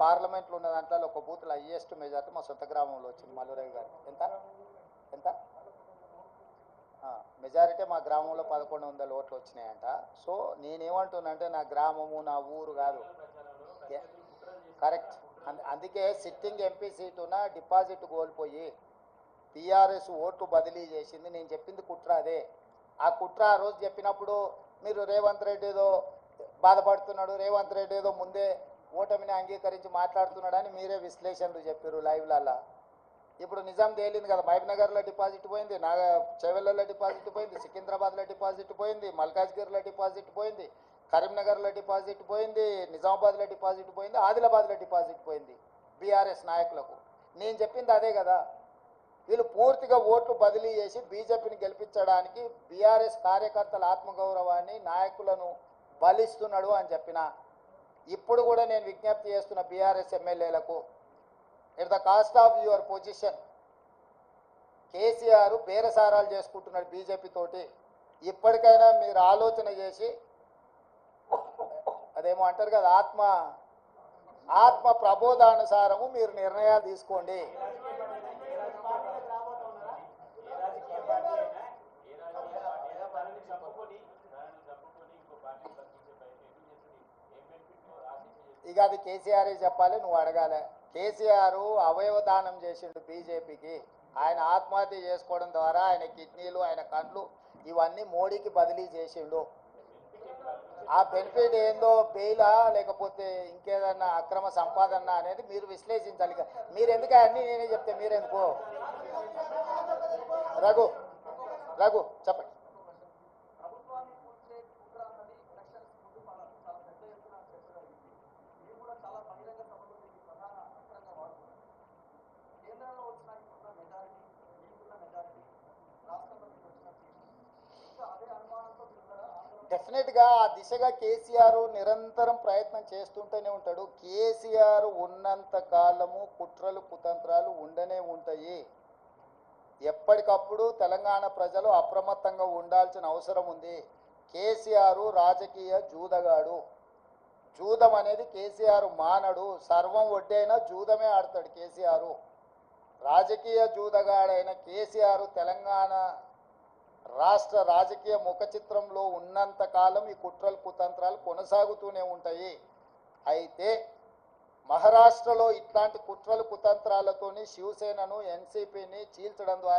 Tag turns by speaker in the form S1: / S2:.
S1: పార్లమెంట్లో ఉన్న దాంట్లో ఒక బూత్లో హైయెస్ట్ మెజార్టీ మా సొంత గ్రామంలో వచ్చింది మల్లురవి గారు. ఎంత ఎంత మెజారిటీ మా గ్రామంలో 1100 ఓట్లు వచ్చినాయంట. సో నేనేమంటున్నానంటే నా గ్రామము నా ఊరు కాదు, కరెక్ట్. అందుకే సిట్టింగ్ ఎంపీ సీటున డిపాజిట్ కోల్పోయి టీఆర్ఎస్ ఓట్లు బదిలీ చేసింది. నేను చెప్పింది కుట్ర అదే. ఆ కుట్ర ఆ రోజు చెప్పినప్పుడు మీరు రేవంత్ రెడ్డి ఏదో బాధపడుతున్నాడు, రేవంత్ రెడ్డి ఏదో ముందే ఓటమిని అంగీకరించి మాట్లాడుతున్నాడని మీరే విశ్లేషణలు చెప్పారు లైవ్లల్లా. ఇప్పుడు నిజాం తేలింది కదా, మహబూబ్నగర్లో డిపాజిట్ పోయింది, చెవెళ్ళలో డిపాజిట్ పోయింది, సికింద్రాబాద్లో డిపాజిట్ పోయింది, మల్కాజ్గిరిలో డిపాజిట్ పోయింది, కరీంనగర్లో డిపాజిట్ పోయింది, నిజామాబాద్లో డిపాజిట్ పోయింది, ఆదిలాబాద్లో డిపాజిట్ పోయింది బీఆర్ఎస్ నాయకులకు. నేను చెప్పింది అదే కదా. వీళ్ళు పూర్తిగా ఓట్లు బదిలీ చేసి బీజేపీని గెలిపించడానికి బీఆర్ఎస్ కార్యకర్తల ఆత్మగౌరవాన్ని నాయకులను బలిస్తున్నాడు అని చెప్పిన. ఇప్పుడు కూడా నేను విజ్ఞప్తి చేస్తున్న బీఆర్ఎస్ ఎమ్మెల్యేలకు, at the cost of your position KCR బేరసారాలు చేసుకుంటున్నాడు బీజేపీ తోటి. ఇప్పటికైనా మీరు ఆలోచన చేసి అదేమో అంటారు కదా, ఆత్మ ప్రబోధానుసారము మీరు నిర్ణయాలు తీసుకోండి. ఇక అది కేసీఆర్ చెప్పాలి, నువ్వు అడగాలి. కేసీఆర్ అవయవదానం చేసిండు బీజేపీకి. ఆయన ఆత్మహత్య చేసుకోవడం ద్వారా ఆయన కిడ్నీలు, ఆయన కండ్లు ఇవన్నీ మోడీకి బదిలీ చేసిండు. ఆ బెనిఫిట్ ఏందో బెయిలా లేకపోతే ఇంకేదన్నా అక్రమ సంపాదన అనేది మీరు విశ్లేషించాలి. మీరు ఎందుకు అన్నీ నేనే చెప్తే మీరెందుకు? రఘు చెప్పండి. డెఫినెట్గా ఆ దిశగా కేసీఆర్ నిరంతరం ప్రయత్నం చేస్తుంటూనే ఉంటాడు. కేసీఆర్ ఉన్నంత కాలము కుట్రలు కుతంత్రాలు ఉండనే ఉంటాయి. ఎప్పటికప్పుడు తెలంగాణ ప్రజలు అప్రమత్తంగా ఉండాల్సిన అవసరం ఉంది. కేసీఆర్ రాజకీయ జూదగాడు. జూదం అనేది కేసీఆర్ మానడు. సర్వం ఒడ్డైనా జూదమే ఆడతాడు కేసీఆర్. రాజకీయ జూదగాడైన కేసీఆర్ తెలంగాణ రాష్ట్ర రాజకీయ ముఖ చిత్రంలో ఉన్నంత కాలం ఈ కుట్రలు కుతంత్రాలు కొనసాగుతూనే ఉంటాయి. అయితే మహారాష్ట్రలో ఇట్లాంటి కుట్రలు కుతంత్రాలతోని శివసేనను ఎన్సీపీని చీల్చడం ద్వారా